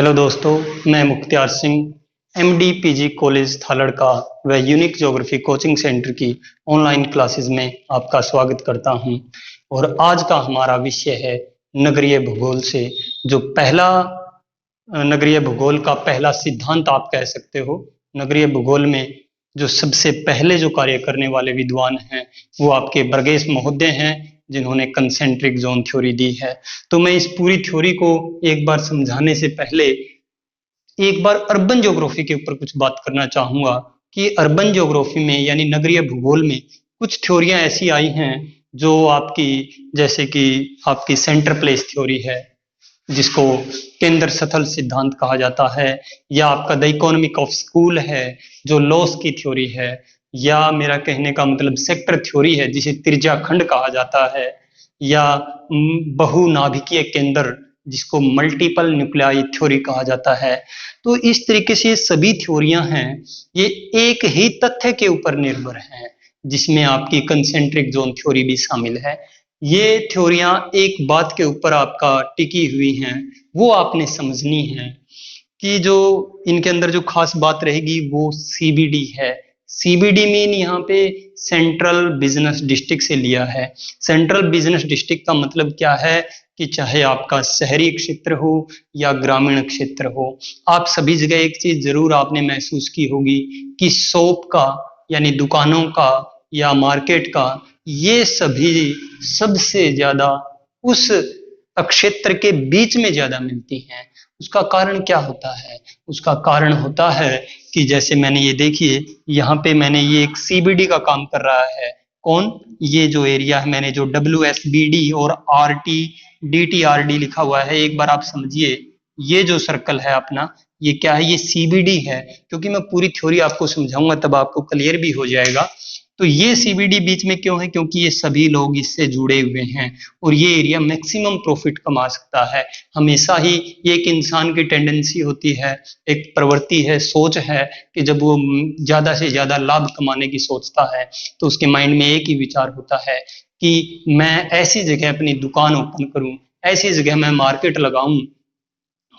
Hello दोस्तों, मैं Mukhtiar Singh MD PG college थालड़ का व यूनिक ज्योग्राफी कोचिंग सेंटर की ऑनलाइन क्लासेस में आपका स्वागत करता हूं। और आज का हमारा विषय है नगरीय भूगोल से जो नगरीय भूगोल का पहला सिद्धांत आप कह सकते हो। नगरीय भूगोल में जो सबसे पहले जो कार्य करने वाले विद्वान हैं वो आपके बर्गेस महोदय हैं, जिन्होंने कंसेंट्रिक जोन थ्योरी दी है। तो मैं इस पूरी थ्योरी को एक बार समझाने से पहले एक बार अर्बन ज्योग्राफी के ऊपर कुछ बात करना चाहूंगा कि अर्बन ज्योग्राफी में यानी नगरीय भूगोल में कुछ थ्योरियां ऐसी आई हैं जो जैसे कि आपकी सेंटर प्लेस थ्योरी है, जिसको केंद्र स्थल सिद्धांत कहा जाता है, या आपका द इकोनॉमिक ऑफ स्कूल है जो लॉस की थ्योरी है, या मेरा कहने का मतलब सेक्टर थ्योरी है जिसे त्रिज्या खंड कहा जाता है, या बहुनाभिकीय केंद्र जिसको मल्टीपल न्यूक्लियाई थ्योरी कहा जाता है। तो इस तरीके से सभी थ्योरियां हैं, ये एक ही तथ्य के ऊपर निर्भर हैं, जिसमें आपकी कंसेंट्रिक जोन थ्योरी भी शामिल है। ये थ्योरियां एक बात के ऊपर आपका टिकी हुई हैं, वो आपने समझनी है कि जो इनके अंदर जो खास बात रहेगी वो सीबीडी है। सीबीडी मीन यहाँ पे सेंट्रल बिजनेस डिस्ट्रिक्ट से लिया है। सेंट्रल बिजनेस डिस्ट्रिक्ट का मतलब क्या है कि चाहे आपका शहरी क्षेत्र हो या ग्रामीण क्षेत्र हो, आप सभी जगह एक चीज जरूर आपने महसूस की होगी कि शॉप का यानी दुकानों का या मार्केट का ये सभी सबसे ज्यादा उस क्षेत्र के बीच में ज्यादा मिलती हैं। उसका कारण क्या होता है? उसका कारण होता है कि जैसे मैंने ये देखिए यहाँ पे मैंने ये एक सीबीडी का काम कर रहा है। कौन? ये जो एरिया है मैंने जो WSBD और RTDTRD लिखा हुआ है, एक बार आप समझिए ये जो सर्कल है अपना, ये क्या है? ये सीबीडी है। क्योंकि मैं पूरी थ्योरी आपको समझाऊंगा तब आपको क्लियर भी हो जाएगा। तो ये सीबीडी बीच में क्यों है? क्योंकि ये सभी लोग इससे जुड़े हुए हैं और ये एरिया मैक्सिमम प्रॉफिट कमा सकता है। हमेशा ही एक इंसान की टेंडेंसी होती है, एक प्रवृत्ति है, सोच है कि जब वो ज्यादा से ज्यादा लाभ कमाने की सोचता है तो उसके माइंड में एक ही विचार होता है कि मैं ऐसी जगह अपनी दुकान ओपन करूं, ऐसी जगह मैं मार्केट लगाऊं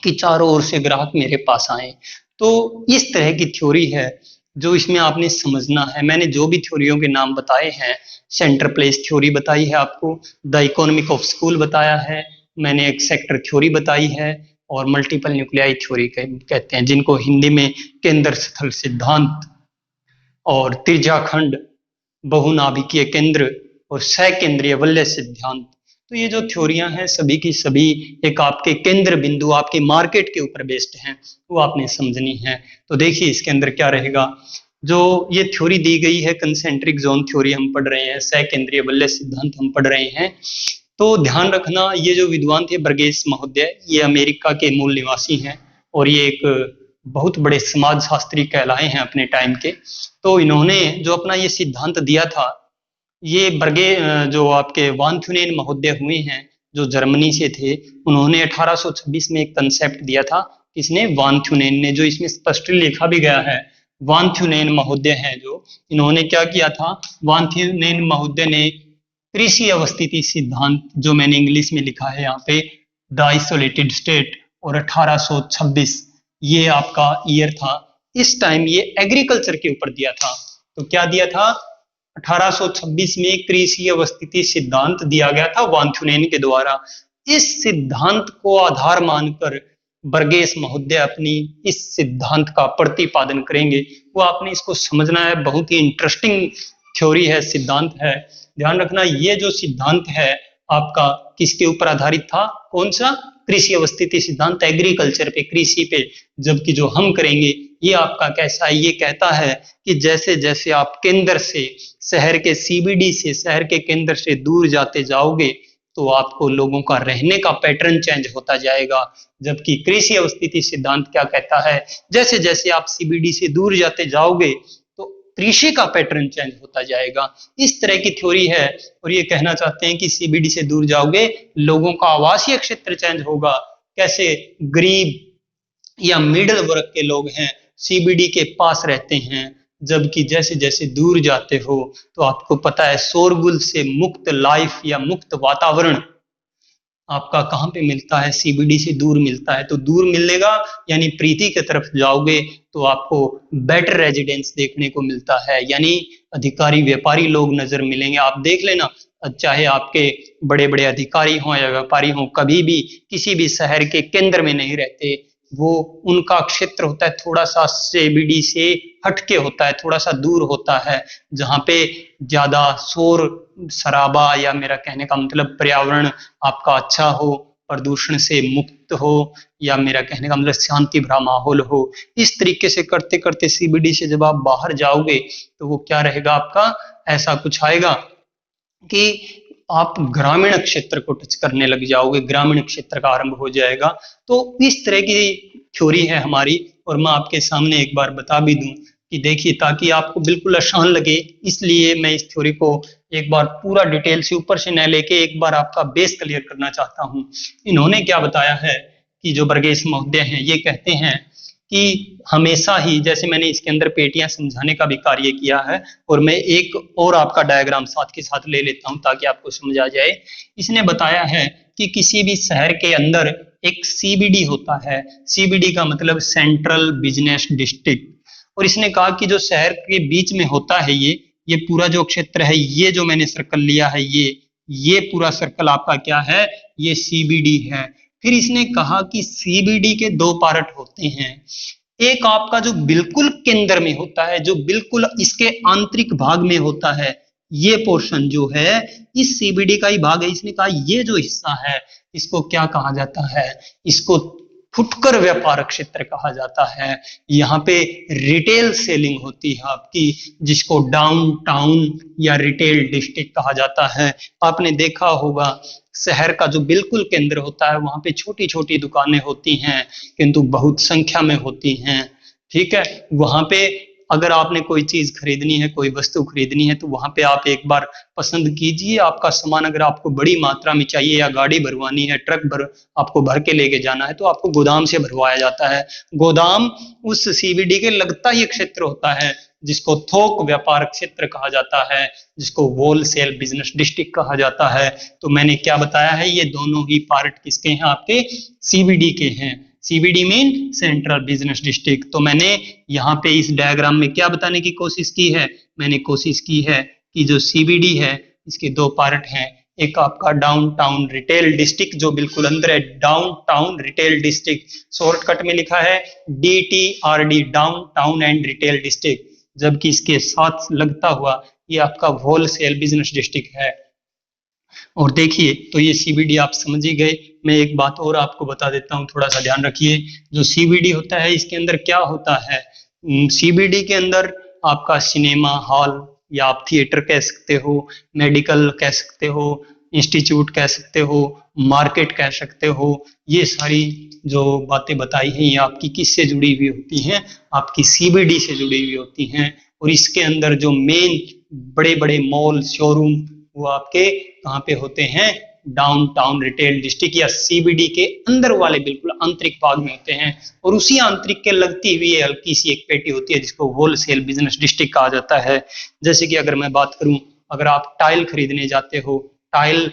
कि चारों ओर से ग्राहक मेरे पास आए। तो इस तरह की थ्योरी है जो इसमें आपने समझना है। मैंने जो भी थ्योरियों के नाम बताए हैं, सेंटर प्लेस थ्योरी बताई है आपको, द इकोनॉमिक ऑफ स्कूल बताया है, मैंने एक सेक्टर थ्योरी बताई है, और मल्टीपल न्यूक्लियाई थ्योरी कहते हैं, जिनको हिंदी में केंद्र स्थल सिद्धांत और त्रिज्याखंड, बहुनाभिकीय केंद्र और सकेंद्रीय वलय सिद्धांत। तो ये जो थ्योरियां हैं सभी की सभी एक आपके केंद्र बिंदु आपके मार्केट के ऊपर बेस्ड हैं, वो आपने समझनी है। तो देखिए इसके अंदर क्या रहेगा। जो ये थ्योरी दी गई है कंसेंट्रिक जोन थ्योरी हम पढ़ रहे हैं, सकेंद्रीय वलय सिद्धांत हम पढ़ रहे हैं। तो ध्यान रखना, ये जो विद्वान थे बर्गेस महोदय, ये अमेरिका के मूल निवासी हैं और ये एक बहुत बड़े समाज शास्त्री कहलाए हैं अपने टाइम के। तो इन्होंने जो अपना ये सिद्धांत दिया था, ये जो आपके वान थ्यूनेन महोदय हुए हैं जो जर्मनी से थे, उन्होंने 1826 में एक कंसेप्ट दिया था। किसने? वान थ्यूनेन ने, जो इसमें स्पष्ट लिखा भी गया है। वान थ्यूनेन महोदय हैं जो, इन्होंने क्या किया था? वान थ्यूनेन महोदय ने कृषि अवस्थिति सिद्धांत, जो मैंने इंग्लिश में लिखा है यहाँ पे द आइसोलेटेड स्टेट, और 1826 ये आपका ईयर था। इस टाइम ये एग्रीकल्चर के ऊपर दिया था। तो क्या दिया था? 1826 में कृषि अवस्थिति सिद्धांत दिया गया था वान थ्यूनेन के द्वारा। इस सिद्धांत को आधार मानकर बर्गेस महोदय अपनी इस सिद्धांत का प्रतिपादन करेंगे। वो आपने इसको समझना है, बहुत ही इंटरेस्टिंग थ्योरी है, सिद्धांत है। ध्यान रखना, ये जो सिद्धांत है आपका किसके ऊपर आधारित था? कौन सा? कृषि अवस्थिति सिद्धांत, एग्रीकल्चर पे, कृषि पे। जबकि जो हम करेंगे ये आपका कैसा है? ये कहता है कि जैसे जैसे आप केंद्र से, शहर के सीबीडी से, शहर के केंद्र से दूर जाते जाओगे तो आपको लोगों का रहने का पैटर्न चेंज होता जाएगा। जबकि कृषि अवस्थिति सिद्धांत क्या कहता है? जैसे जैसे आप सीबीडी से दूर जाते जाओगे तो कृषि का पैटर्न चेंज होता जाएगा। इस तरह की थ्योरी है और ये कहना चाहते हैं कि सीबीडी से दूर जाओगे लोगों का आवासीय क्षेत्र चेंज होगा। कैसे? गरीब या मिडिल वर्ग के लोग हैं सीबीडी के पास रहते हैं, जबकि जैसे जैसे दूर जाते हो तो आपको पता है शोरगुल से मुक्त लाइफ या मुक्त वातावरण आपका कहाँ पे मिलता है, सीबीडी से दूर मिलता है। तो दूर मिलेगा यानी प्रीति की तरफ जाओगे तो आपको बेटर रेजिडेंस देखने को मिलता है, यानी अधिकारी व्यापारी लोग नजर मिलेंगे। आप देख लेना, चाहे आपके बड़े बड़े अधिकारी हों या व्यापारी हों, कभी भी किसी भी शहर के केंद्र में नहीं रहते। वो उनका क्षेत्र होता है थोड़ा सा सीबीडी से हटके होता है, थोड़ा सा दूर होता है, जहाँ पे ज्यादा शोर शराबा या मेरा कहने का मतलब पर्यावरण आपका अच्छा हो, प्रदूषण से मुक्त हो, या मेरा कहने का मतलब शांति भरा माहौल हो। इस तरीके से करते करते सीबीडी से जब आप बाहर जाओगे तो वो क्या रहेगा आपका, ऐसा कुछ आएगा कि आप ग्रामीण क्षेत्र को टच करने लग जाओगे, ग्रामीण क्षेत्र का आरंभ हो जाएगा। तो इस तरह की थ्योरी है हमारी, और मैं आपके सामने एक बार बता भी दूं कि देखिए, ताकि आपको बिल्कुल आसान लगे, इसलिए मैं इस थ्योरी को एक बार पूरा डिटेल से ऊपर से न लेके एक बार आपका बेस क्लियर करना चाहता हूं। इन्होंने क्या बताया है कि जो वर्गेश महोदय हैं ये कहते हैं कि हमेशा ही, जैसे मैंने इसके अंदर पेटियां समझाने का भी कार्य किया है, और मैं एक और आपका डायग्राम साथ के साथ ले लेता हूं ताकि आपको समझ आ जाए। इसने बताया है कि किसी भी शहर के अंदर एक सीबीडी होता है। सीबीडी का मतलब सेंट्रल बिजनेस डिस्ट्रिक्ट। और इसने कहा कि जो शहर के बीच में होता है ये पूरा जो क्षेत्र है, ये जो मैंने सर्कल लिया है, ये पूरा सर्कल आपका क्या है, ये सीबीडी है। फिर इसने कहा कि सीबीडी के दो पार्ट होते हैं। एक आपका जो बिल्कुल केंद्र में होता है, जो बिल्कुल इसके आंतरिक भाग में होता है, ये पोर्शन जो है इस सीबीडी का ही भाग है। इसने कहा ये जो हिस्सा है इसको क्या कहा जाता है, इसको फुटकर व्यापार क्षेत्र कहा जाता है। यहाँ पे रिटेल सेलिंग होती है आपकी, जिसको डाउन टाउन या रिटेल डिस्ट्रिक्ट कहा जाता है। आपने देखा होगा शहर का जो बिल्कुल केंद्र होता है वहां पे छोटी छोटी दुकानें होती हैं, किंतु बहुत संख्या में होती हैं। ठीक है, वहां पे अगर आपने कोई चीज खरीदनी है, कोई वस्तु खरीदनी है, तो वहां पे आप एक बार पसंद कीजिए। आपका सामान अगर आपको बड़ी मात्रा में चाहिए या गाड़ी भरवानी है, ट्रक भर आपको भर के लेके जाना है, तो आपको गोदाम से भरवाया जाता है। गोदाम उस सीबीडी के लगता ही क्षेत्र होता है, जिसको थोक व्यापार क्षेत्र कहा जाता है, जिसको होलसेल बिजनेस डिस्ट्रिक्ट कहा जाता है। तो मैंने क्या बताया है, ये दोनों ही पार्ट किसके हैं, आपके सीबीडी के हैं। CBD mean central business district. तो मैंने यहाँ पे इस डायग्राम में क्या बताने की कोशिश की है, मैंने कोशिश की है कि जो सीबीडी है इसके दो पार्ट हैं। एक आपका डाउन टाउन रिटेल डिस्ट्रिक्ट जो बिल्कुल अंदर है, down town retail district, shortcut में लिखा है DTRD, down town and retail district. जबकि इसके साथ लगता हुआ ये आपका होलसेल बिजनेस डिस्ट्रिक्ट है। और देखिए, तो ये सीबीडी आप समझ ही गए। मैं एक बात और आपको बता देता हूँ, थोड़ा सा ध्यान रखिए। जो सीबीडी होता है इसके अंदर क्या होता है, सीबीडी के अंदर आपका सिनेमा हॉल या आप थिएटर कह सकते हो, मेडिकल कह सकते हो, इंस्टीट्यूट कह सकते हो, मार्केट कह सकते हो। ये सारी जो बातें बताई हैं ये आपकी किससे जुड़ी हुई होती हैं, आपकी सीबीडी से जुड़ी हुई होती हैं। और इसके अंदर जो मेन बड़े बड़े मॉल शोरूम वो आपके कहाँ पे होते हैं, डाउन टाउन रिटेल डिस्ट्रिक्ट या सीबीडी के अंदर वाले बिल्कुल आंतरिक भाग में होते हैं। और उसी आंतरिक के लगती हुई हल्की सी एक पेटी होती है जिसको होलसेल बिजनेस डिस्ट्रिक्ट कहा जाता है। जैसे कि अगर मैं बात करूं, अगर आप टाइल खरीदने जाते हो, टाइल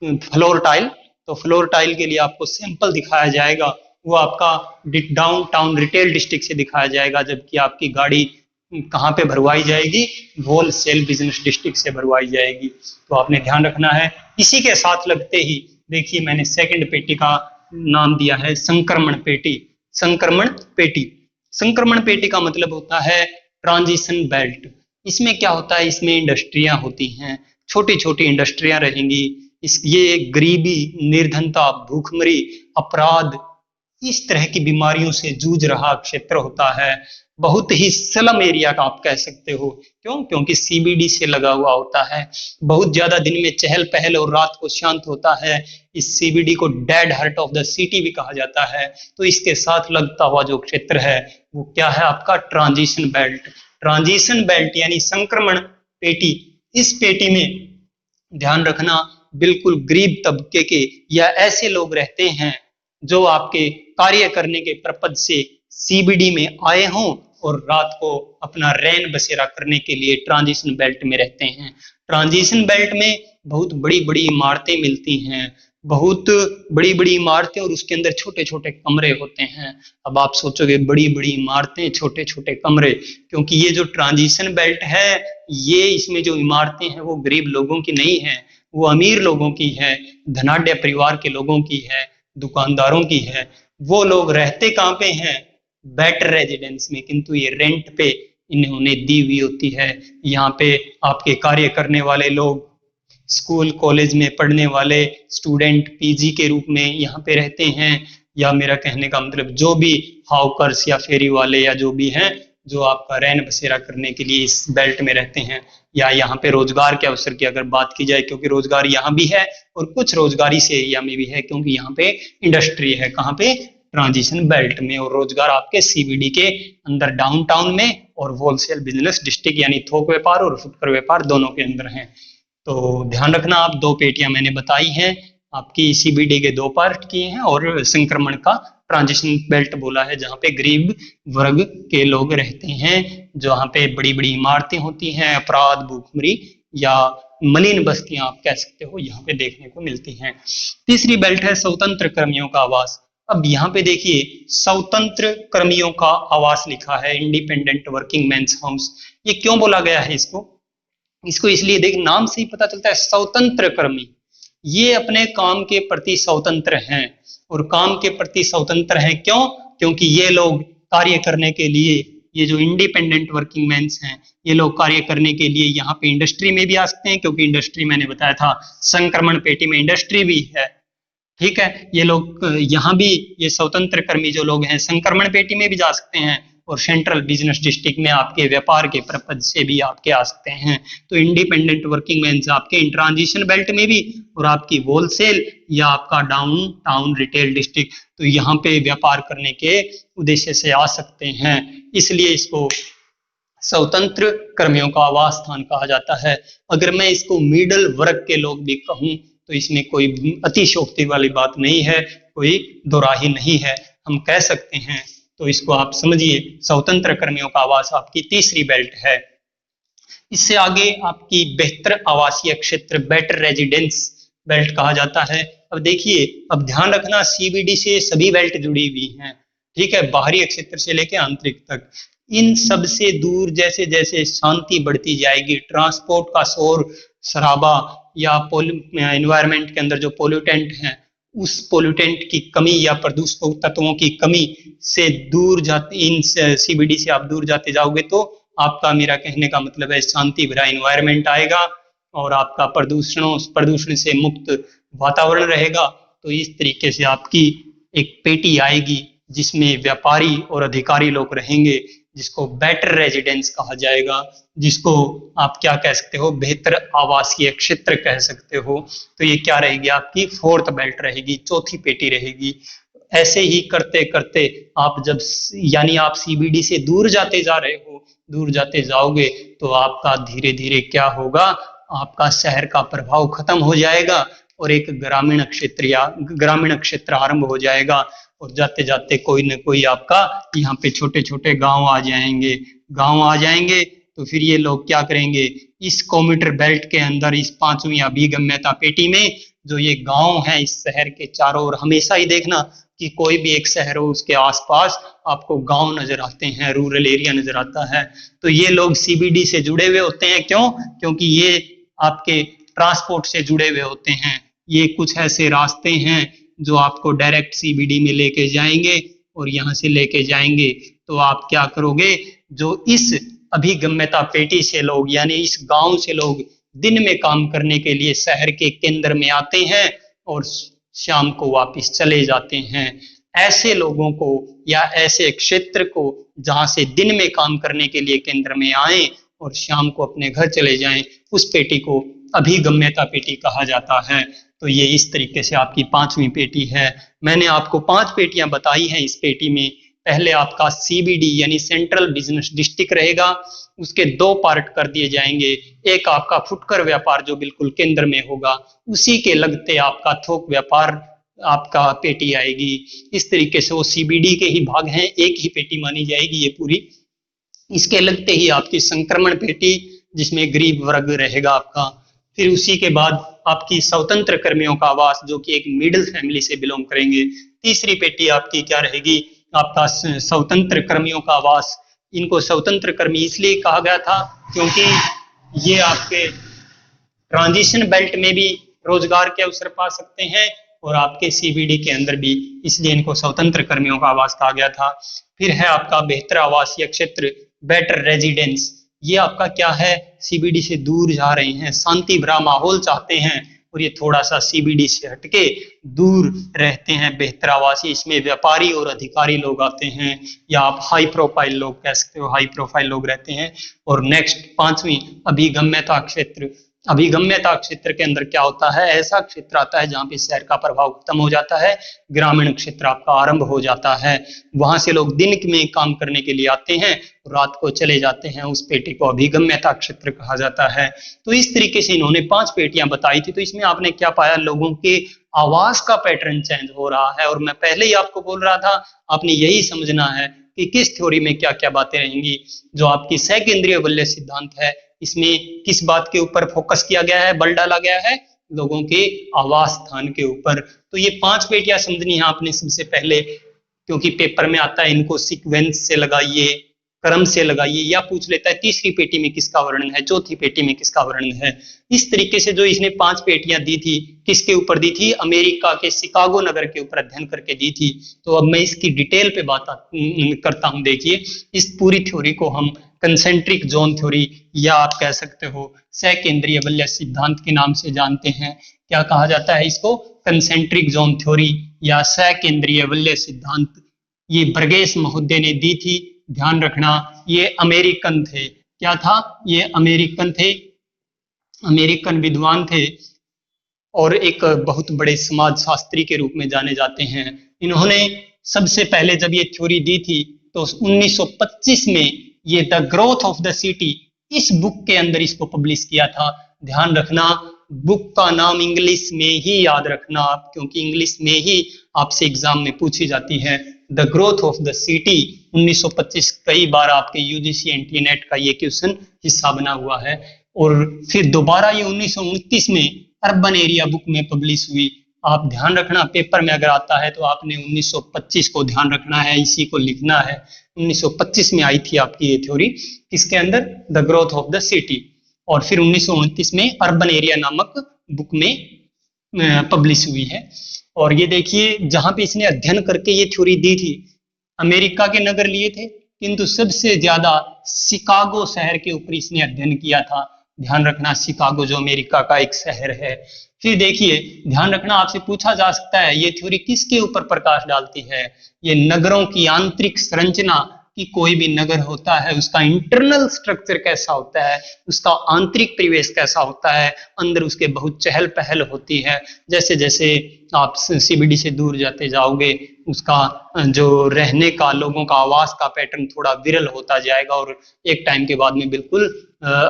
फ्लोर टाइल, तो फ्लोर टाइल के लिए आपको सैंपल दिखाया जाएगा, वो आपका डाउन टाउन रिटेल डिस्ट्रिक्ट से दिखाया जाएगा। जबकि आपकी गाड़ी कहाँ पे भरवाई जाएगी, होलसेल बिजनेस डिस्ट्रिक्ट से भरवाई जाएगी। तो आपने ध्यान रखना है। इसी के साथ लगते ही देखिए मैंने सेकंड पेटी का नाम दिया है संक्रमण पेटी। संक्रमण पेटी, संक्रमण पेटी का मतलब होता है ट्रांजिशन बेल्ट। इसमें क्या होता है, इसमें इंडस्ट्रियां होती हैं, छोटी छोटी इंडस्ट्रियां रहेंगी। ये गरीबी, निर्धनता, भूखमरी, अपराध, इस तरह की बीमारियों से जूझ रहा क्षेत्र होता है। बहुत ही स्लम एरिया का आप कह सकते हो। क्यों? क्योंकि सीबीडी से लगा हुआ होता है। बहुत ज्यादा दिन में चहल पहल और रात को शांत होता है। इस सीबीडी को dead heart of the city भी कहा जाता है। तो इसके साथ लगता हुआ जो क्षेत्र है वो क्या है, आपका ट्रांजिशन बेल्ट। ट्रांजिशन बेल्ट यानी संक्रमण पेटी। इस पेटी में ध्यान रखना, बिल्कुल गरीब तबके के या ऐसे लोग रहते हैं जो आपके कार्य करने के पर्पज से सीबीडी में आए हों और रात को अपना रैन बसेरा करने के लिए ट्रांजिशन बेल्ट में रहते हैं। ट्रांजिशन बेल्ट में बहुत बड़ी बड़ी इमारतें मिलती हैं, बहुत बड़ी बड़ी इमारतें और उसके अंदर छोटे छोटे कमरे होते हैं। अब आप सोचोगे बड़ी बड़ी इमारतें छोटे छोटे कमरे, क्योंकि ये जो ट्रांजिशन बेल्ट है, ये इसमें जो इमारतें हैं वो गरीब लोगों की नहीं है, वो अमीर लोगों की है, धनाढ्य परिवार के लोगों की है, दुकानदारों की है। वो लोग रहते कहाँ पे हैं? बेटर रेजिडेंस में, किंतु ये रेंट पे इन्होंने दी हुई होती है। यहाँ पे आपके कार्य करने वाले लोग, स्कूल कॉलेज में पढ़ने वाले स्टूडेंट पीजी के रूप में यहाँ पे रहते हैं, या मेरा कहने का मतलब जो भी हाउकर्स या फेरी वाले या जो भी हैं, जो आपका रैन बसेरा करने के लिए इस बेल्ट में रहते हैं। या यहाँ पे रोजगार के अवसर की अगर बात की जाए, क्योंकि रोजगार यहाँ भी है और कुछ रोजगारी से एरिया में भी है, क्योंकि यहाँ पे इंडस्ट्री है। कहाँ पे? ट्रांजिशन बेल्ट में। और रोजगार आपके सीबीडी के अंदर डाउनटाउन में और होलसेल बिजनेस डिस्ट्रिक्ट यानी थोक व्यापार और फुटकर व्यापार दोनों के अंदर हैं। तो ध्यान रखना, आप दो पेटियां मैंने बताई हैं, आपकी सीबीडी के दो पार्ट किए हैं और संक्रमण का ट्रांजिशन बेल्ट बोला है, जहाँ पे गरीब वर्ग के लोग रहते हैं, जहाँ पे बड़ी बड़ी इमारतें होती हैं, अपराध, भूखमरी या मलिन बस्तियां आप कह सकते हो, यहाँ पे देखने को मिलती हैं। तीसरी बेल्ट है स्वतंत्र कर्मियों का आवास। अब यहाँ पे देखिए, स्वतंत्र कर्मियों का आवास लिखा है, इंडिपेंडेंट वर्किंग मेंस हाउस। ये क्यों बोला गया है इसको? इसको इसलिए देख, नाम से ही पता चलता है, स्वतंत्र कर्मी, ये अपने काम के प्रति स्वतंत्र हैं। और काम के प्रति स्वतंत्र हैं क्यों? क्योंकि ये लोग कार्य करने के लिए, ये जो इंडिपेंडेंट वर्किंग मेंस हैं, ये लोग कार्य करने के लिए यहाँ पे इंडस्ट्री में भी आ सकते हैं, क्योंकि इंडस्ट्री मैंने बताया था संक्रमण पेटी में इंडस्ट्री भी है। ठीक है, ये लोग यहाँ भी, ये स्वतंत्र कर्मी जो लोग हैं, संक्रमण पेटी में भी जा सकते हैं और सेंट्रल बिजनेस डिस्ट्रिक्ट में आपके व्यापार के पर्पज से भी आपके आ सकते हैं। तो इंडिपेंडेंट वर्किंग मेंस आपके इन ट्रांजिशन बेल्ट में भी, और आपकी होलसेल या आपका डाउन टाउन रिटेल डिस्ट्रिक्ट, तो यहाँ पे व्यापार करने के उद्देश्य से आ सकते हैं। इसलिए इसको स्वतंत्र कर्मियों का आवास स्थान कहा जाता है। अगर मैं इसको मिडल वर्ग के लोग भी कहूँ तो इसमें कोई अतिशयोक्ति वाली बात नहीं है, कोई दोराही नहीं है, हम कह सकते हैं। तो इसको आप समझिए, स्वतंत्र कर्मियों का आवास आपकी तीसरी बेल्ट है। इससे आगे आपकी बेहतर आवासीय क्षेत्र, बेटर रेजिडेंस बेल्ट कहा जाता है। अब देखिए, अब ध्यान रखना, सीबीडी से सभी बेल्ट जुड़ी हुई हैं, ठीक है, बाहरी क्षेत्र से लेकर आंतरिक तक। इन सब से दूर जैसे जैसे शांति बढ़ती जाएगी, ट्रांसपोर्ट का शोर शराबा या एनवायरनमेंट के अंदर जो पोल्यूटेंट हैं, उस पोल्यूटेंट की कमी या प्रदूषक तत्वों की कमी से दूर जाते, इन सीबीडी से आप दूर जाते जाओगे तो आपका, मेरा कहने का मतलब है, शांति भरा एनवायरनमेंट आएगा और आपका प्रदूषण से मुक्त वातावरण रहेगा। तो इस तरीके से आपकी एक पेटी आएगी जिसमें व्यापारी और अधिकारी लोग रहेंगे, जिसको बेटर रेजिडेंस कहा जाएगा, जिसको आप क्या कह सकते हो, बेहतर आवासीय क्षेत्र कह सकते हो। तो ये क्या रहेगी? आपकी फोर्थ बेल्ट रहेगी, चौथी पेटी रहेगी। ऐसे ही करते करते आप जब, यानी आप सीबीडी से दूर जाते जा रहे हो, दूर जाते जाओगे तो आपका धीरे धीरे क्या होगा, आपका शहर का प्रभाव खत्म हो जाएगा और एक ग्रामीण क्षेत्र या ग्रामीण क्षेत्र आरंभ हो जाएगा। और जाते जाते कोई न कोई आपका यहाँ पे छोटे छोटे गांव आ जाएंगे। गांव आ जाएंगे तो फिर ये लोग क्या करेंगे, इस कम्यूटर बेल्ट के अंदर, इस पांचवी अभिगम्यता पेटी में जो ये गांव है इस शहर के चारों ओर, हमेशा ही देखना कि कोई भी एक शहर हो उसके आसपास आपको गांव नजर आते हैं, रूरल एरिया नजर आता है। तो ये लोग सीबीडी से जुड़े हुए होते हैं। क्यों? क्योंकि ये आपके ट्रांसपोर्ट से जुड़े हुए होते हैं। ये कुछ ऐसे रास्ते हैं जो आपको डायरेक्ट सीबीडी में लेके जाएंगे और यहाँ से लेके जाएंगे। तो आप क्या करोगे, जो इस अभिगम्यता पेटी से लोग, यानी इस गांव से लोग दिन में काम करने के लिए शहर के केंद्र में आते हैं और शाम को वापस चले जाते हैं, ऐसे लोगों को या ऐसे क्षेत्र को जहां से दिन में काम करने के लिए केंद्र में आए और शाम को अपने घर चले जाएं, उस पेटी को अभिगम्यता पेटी कहा जाता है। तो ये इस तरीके से आपकी पांचवी पेटी है। मैंने आपको 5 पेटियां बताई हैं इस पेटी में। पहले आपका सीबीडी यानी सेंट्रल बिजनेस डिस्ट्रिक्ट रहेगा, उसके 2 पार्ट कर दिए जाएंगे। एक आपका फुटकर व्यापार जो बिल्कुल केंद्र में होगा, उसी के लगते आपका थोक व्यापार आपका पेटी आएगी। इस तरीके से वो सीबीडी के ही भाग हैं, एक ही पेटी मानी जाएगी ये पूरी। इसके लगते ही आपकी संक्रमण पेटी जिसमें गरीब वर्ग रहेगा आपका। फिर उसी के बाद आपकी स्वतंत्र कर्मियों का आवास, जो कि एक मिडिल फैमिली से बिलोंग करेंगे। तीसरी पेटी आपकी क्या रहेगी, आपका स्वतंत्र कर्मियों का आवास। इनको स्वतंत्र कर्मी इसलिए कहा गया था क्योंकि ये आपके ट्रांजिशन बेल्ट में भी रोजगार के अवसर पा सकते हैं और आपके सीबीडी के अंदर भी, इसलिए इनको स्वतंत्र कर्मियों का आवास कहा गया था। फिर है आपका बेहतर आवासीय क्षेत्र, बेटर रेजिडेंस। ये आपका क्या है, सीबीडी से दूर जा रहे हैं, शांति भरा माहौल चाहते हैं और ये थोड़ा सा सीबीडी से हटके दूर रहते हैं, बेहतर आवासीय। इसमें व्यापारी और अधिकारी लोग आते हैं, या आप हाई प्रोफाइल लोग कह सकते हो, हाई प्रोफाइल लोग रहते हैं। और नेक्स्ट पांचवी, अभिगम्यता क्षेत्र। अभिगम्यता क्षेत्र के अंदर क्या होता है, ऐसा क्षेत्र आता है जहां पे शहर का प्रभाव खत्म हो जाता है, ग्रामीण क्षेत्र आपका आरंभ हो जाता है। वहां से लोग दिन में काम करने के लिए आते हैं, रात को चले जाते हैं। उस पेटी को अभिगम्यता क्षेत्र कहा जाता है। तो इस तरीके से इन्होंने 5 पेटियां बताई थी। तो इसमें आपने क्या पाया, लोगों के आवास का पैटर्न चेंज हो रहा है। और मैं पहले ही आपको बोल रहा था, आपने यही समझना है कि किस थ्योरी में क्या क्या बातें रहेंगी। जो आपकी सहकेंद्रीय वलय सिद्धांत है, इसमें किस बात के ऊपर फोकस किया गया है, बल डाला गया है, लोगों के आवास स्थान के ऊपर। तो ये 5 पेटियां समझनी है आपने सबसे पहले, क्योंकि पेपर में आता है इनको सीक्वेंस से लगाइए, क्रम से लगाइए, या पूछ लेता है तीसरी पेटी में किसका वर्णन है, चौथी पेटी में किसका वर्णन है। इस तरीके से जो इसने 5 पेटियां दी थी, किसके ऊपर दी थी, अमेरिका के शिकागो नगर के ऊपर अध्ययन करके दी थी। तो अब मैं इसकी डिटेल पे बात करता हूं। देखिए, इस पूरी थ्योरी को हम कंसेंट्रिक जोन थ्योरी, या आप कह सकते हो सहकेंद्रीय वलय सिद्धांत के नाम से जानते हैं। क्या कहा जाता है इसको, कंसेंट्रिक जोन थ्योरी या सहकेंद्रीय वलय सिद्धांत। ये बर्गेस महोदय ने दी थी, ध्यान रखना। ये अमेरिकन थे, क्या था, ये अमेरिकन थे, अमेरिकन विद्वान थे और एक बहुत बड़े समाजशास्त्री के रूप में जाने जाते हैं। इन्होंने सबसे पहले जब ये थ्योरी दी थी तो 1925 में ये the growth of the city, इस बुक के अंदर इसको पब्लिश किया था। ध्यान रखना, बुक का नाम इंग्लिश में ही याद रखना आप, क्योंकि इंग्लिश में ही आपसे एग्जाम में पूछी जाती है। The growth of the city 1925, कई बार आपके यूजीसी एनटीए नेट का ये क्वेश्चन हिस्सा बना हुआ है। और फिर दोबारा ये 1929 में अर्बन एरिया बुक में पब्लिश हुई। आप ध्यान रखना, पेपर में अगर आता है तो आपने 1925 को ध्यान रखना है, इसी को लिखना है। 1925 में आई थी आपकी ये थ्योरी, किसके अंदर, the growth of the city. और फिर 1929 में अर्बन एरिया नामक बुक में पब्लिश हुई है। और ये देखिए, जहां पे इसने अध्ययन करके ये थ्योरी दी थी, अमेरिका के नगर लिए थे, किंतु सबसे ज्यादा शिकागो शहर के ऊपर इसने अध्ययन किया था। ध्यान रखना, शिकागो जो अमेरिका का एक शहर है। फिर देखिए, ध्यान रखना, आपसे पूछा जा सकता है ये थ्योरी किसके ऊपर प्रकाश डालती है। ये नगरों की आंतरिक संरचना, कि कोई भी नगर होता है उसका इंटरनल स्ट्रक्चर कैसा होता है, उसका आंतरिक परिवेश कैसा होता है, अंदर उसके बहुत चहल पहल होती है। जैसे जैसे आप सीबीडी से दूर जाते जाओगे, उसका जो रहने का, लोगों का आवास का पैटर्न थोड़ा विरल होता जाएगा और एक टाइम के बाद में बिल्कुल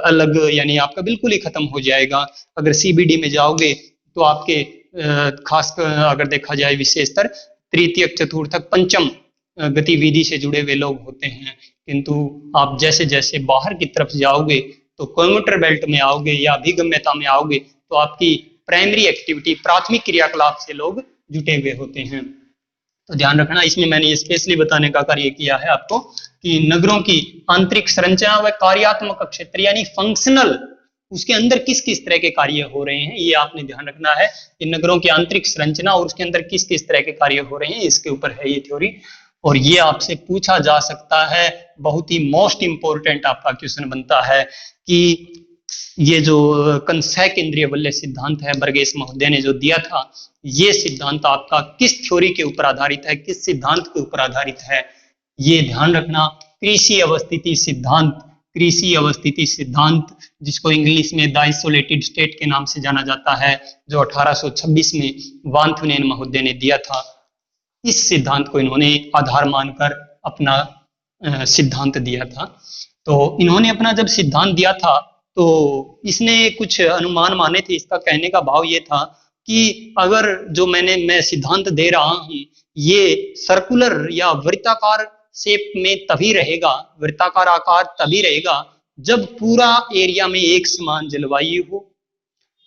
अलग, यानी आपका बिल्कुल ही खत्म हो जाएगा। अगर सीबीडी में जाओगे तो आपके खास अगर देखा जाए विशेषतर तृतीयक, चतुर्थक, पंचम गतिविधि से जुड़े हुए लोग होते हैं। किंतु आप जैसे जैसे बाहर की तरफ जाओगे तो कम्यूटर बेल्ट में आओगे या अभिगम्यता में आओगे तो आपकी प्राइमरी एक्टिविटी, प्राथमिक क्रियाकलाप से लोग जुटे हुए होते हैं। तो ध्यान रखना, इसमें मैंने स्पेशली बताने का कार्य किया है आपको कि नगरों की आंतरिक संरचना व कार्यात्मक क्षेत्र, यानी फंक्शनल, उसके अंदर किस किस तरह के कार्य हो रहे हैं, ये आपने ध्यान रखना है कि नगरों की आंतरिक संरचना और उसके अंदर किस किस तरह के कार्य हो रहे हैं, इसके ऊपर है ये थ्योरी। और ये आपसे पूछा जा सकता है, बहुत ही मोस्ट इंपोर्टेंट आपका क्वेश्चन बनता है कि ये जो सहकेंद्रीय वलय सिद्धांत है, बर्गेस महोदय ने जो दिया था, ये सिद्धांत आपका किस थ्योरी के ऊपर आधारित है, किस सिद्धांत के ऊपर आधारित है, ये ध्यान रखना। कृषि अवस्थिति सिद्धांत, कृषि अवस्थिति सिद्धांत, जिसको इंग्लिश में द आइसोलेटेड स्टेट के नाम से जाना जाता है, जो 1826 में वांथुनेन महोदय ने दिया था। इस सिद्धांत को इन्होंने आधार मानकर अपना सिद्धांत दिया था। तो इन्होंने अपना जब सिद्धांत दिया था तो इसने कुछ अनुमान माने थे। इसका कहने का भाव ये था कि अगर जो मैं सिद्धांत दे रहा हूं, ये सर्कुलर या वृत्ताकार शेप में तभी रहेगा, वृत्ताकार आकार तभी रहेगा जब पूरा एरिया में एक समान जलवायु हो,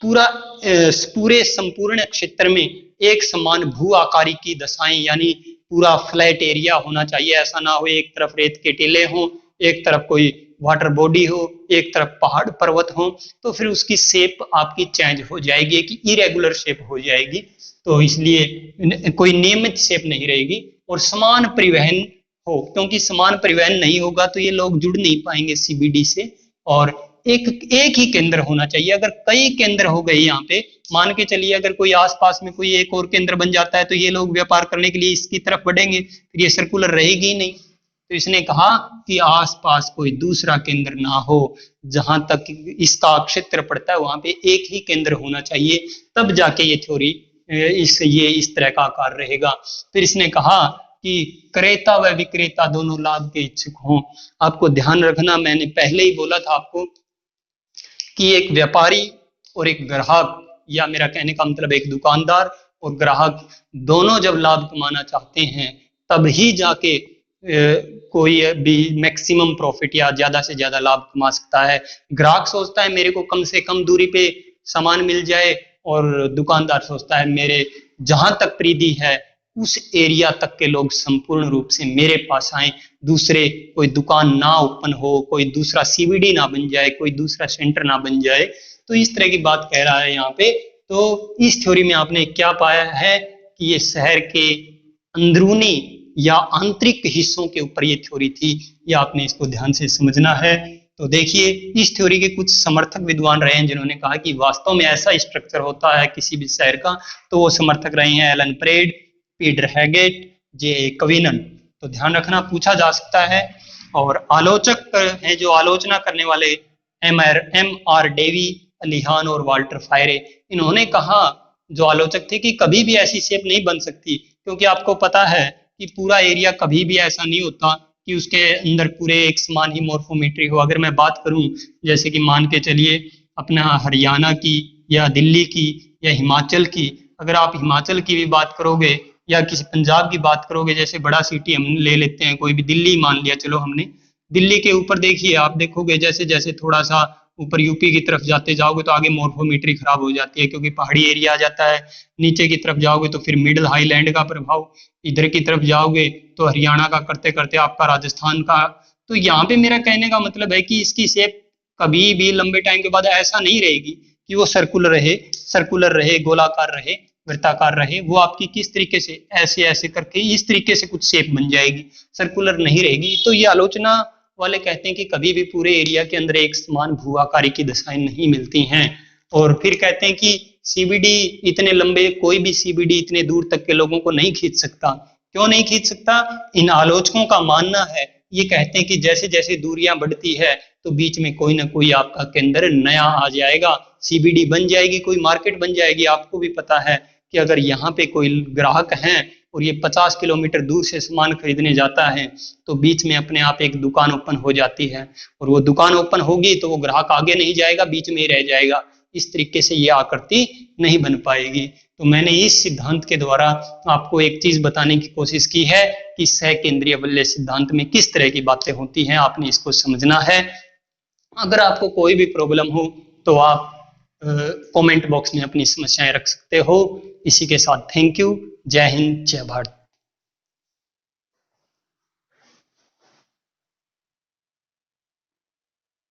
पूरे संपूर्ण क्षेत्र में एक समान भू आकारी की दशाएं, यानी पूरा फ्लैट एरिया होना चाहिए। ऐसा ना हो एक तरफ रेत के टीले हों, एक तरफ कोई वाटर बॉडी हो, एक तरफ पहाड़ पर्वत हो, तो फिर उसकी शेप आपकी चेंज हो जाएगी, कि इरेगुलर शेप हो जाएगी। तो इसलिए कोई नियमित शेप नहीं रहेगी। और समान परिवहन हो, क्योंकि समान परिवहन नहीं होगा तो ये लोग जुड़ नहीं पाएंगे सीबीडी से। और एक एक ही केंद्र होना चाहिए। अगर कई केंद्र हो गए यहाँ पे, मान के चलिए अगर कोई आसपास में कोई एक और केंद्र बन जाता है, तो ये लोग व्यापार करने के लिए इसकी तरफ बढ़ेंगे, फिर ये सर्कुलर रहेगी ही नहीं। तो इसने कहा कि आसपास कोई दूसरा केंद्र ना हो, जहां तक इसका क्षेत्र पड़ता है वहां पे एक ही केंद्र होना चाहिए, तब जाके ये थ्योरी इस तरह का आकार रहेगा। फिर इसने कहा कि क्रेता व विक्रेता दोनों लाभ के इच्छुक हों। आपको ध्यान रखना, मैंने पहले ही बोला था आपको कि एक व्यापारी और एक ग्राहक, या मेरा कहने का मतलब एक दुकानदार और ग्राहक दोनों जब लाभ कमाना चाहते हैं, तब ही जाके कोई भी मैक्सिमम प्रॉफिट या ज्यादा से ज्यादा लाभ कमा सकता है। ग्राहक सोचता है मेरे को कम से कम दूरी पे सामान मिल जाए, और दुकानदार सोचता है मेरे जहां तक परिधि है उस एरिया तक के लोग संपूर्ण रूप से मेरे पास आए, दूसरे कोई दुकान ना ओपन हो, कोई दूसरा सीबीडी ना बन जाए, कोई दूसरा सेंटर ना बन जाए। तो इस तरह की बात कह रहा है यहाँ पे। तो इस थ्योरी में आपने क्या पाया है कि ये शहर के अंदरूनी या आंतरिक हिस्सों के ऊपर ये थ्योरी थी, ये आपने इसको ध्यान से समझना है। तो देखिए, इस थ्योरी के कुछ समर्थक विद्वान रहे हैं जिन्होंने कहा कि वास्तव में ऐसा स्ट्रक्चर होता है किसी भी शहर का। तो वो समर्थक रहे हैं एलन प्रेड, पीटर हैगेट, जे कविनन। तो ध्यान रखना, पूछा जा सकता है। और आलोचक हैं जो आलोचना करने वाले, एम आर डेवी, अलीहान और वाल्टर फायरे, इन्होंने कहा, जो आलोचक थे, कि कभी भी ऐसी शेप नहीं बन सकती, क्योंकि आपको पता है कि पूरा एरिया कभी भी ऐसा नहीं होता कि उसके अंदर पूरे एक समान ही मॉर्फोमेट्री हो। अगर मैं बात करूं, जैसे कि मान के चलिए अपना हरियाणा की या दिल्ली की या हिमाचल की, अगर आप हिमाचल की भी बात करोगे या किसी पंजाब की बात करोगे, जैसे बड़ा सिटी हम ले लेते हैं, कोई भी दिल्ली मान लिया, चलो हमने दिल्ली के ऊपर देखिए, आप देखोगे जैसे जैसे थोड़ा सा ऊपर यूपी की तरफ जाते जाओगे तो आगे मॉर्फोमेट्री खराब हो जाती है, क्योंकि पहाड़ी एरिया आ जाता है। नीचे की तरफ जाओगे तो फिर मिडिल हाईलैंड का प्रभाव, इधर की तरफ जाओगे तो हरियाणा का करते करते आपका राजस्थान का। तो यहाँ पे मेरा कहने का मतलब है कि इसकी शेप कभी भी लंबे टाइम के बाद ऐसा नहीं रहेगी कि वो सर्कुलर रहे, गोलाकार रहे, वृत्ताकार रहे। वो आपकी किस तरीके से ऐसे ऐसे करके इस तरीके से कुछ शेप बन जाएगी, सर्कुलर नहीं रहेगी। तो ये आलोचना वाले कहते हैं कि कभी भी पूरे एरिया के अंदर एक समान भू आकारी की दशाएं नहीं मिलती हैं। और फिर कहते हैं कि सीबीडी इतने लंबे, कोई भी सीबीडी इतने दूर तक के लोगों को नहीं खींच सकता। क्यों नहीं खींच सकता? इन आलोचकों का मानना है, ये कहते हैं कि जैसे जैसे दूरियां बढ़ती है तो बीच में कोई ना कोई आपका केंद्र नया आ जाएगा, सीबीडी बन जाएगी, कोई मार्केट बन जाएगी। आपको भी पता है कि अगर यहाँ पे कोई ग्राहक हैं और ये 50 किलोमीटर दूर से सामान खरीदने जाता है, तो बीच में अपने आप एक दुकान ओपन हो जाती है, और वो दुकान ओपन होगी तो वो ग्राहक आगे नहीं जाएगा, बीच में ही रह जाएगा। इस तरीके से ये आकृति नहीं बन पाएगी। तो मैंने इस सिद्धांत के द्वारा आपको एक चीज बताने की कोशिश की है कि सह केंद्रीय वलय सिद्धांत में किस तरह की बातें होती हैं, आपने इसको समझना है। अगर आपको कोई भी प्रॉब्लम हो तो आप कमेंट बॉक्स में अपनी समस्याएं रख सकते हो। इसी के साथ थैंक यू। जय हिंद, जय भारत।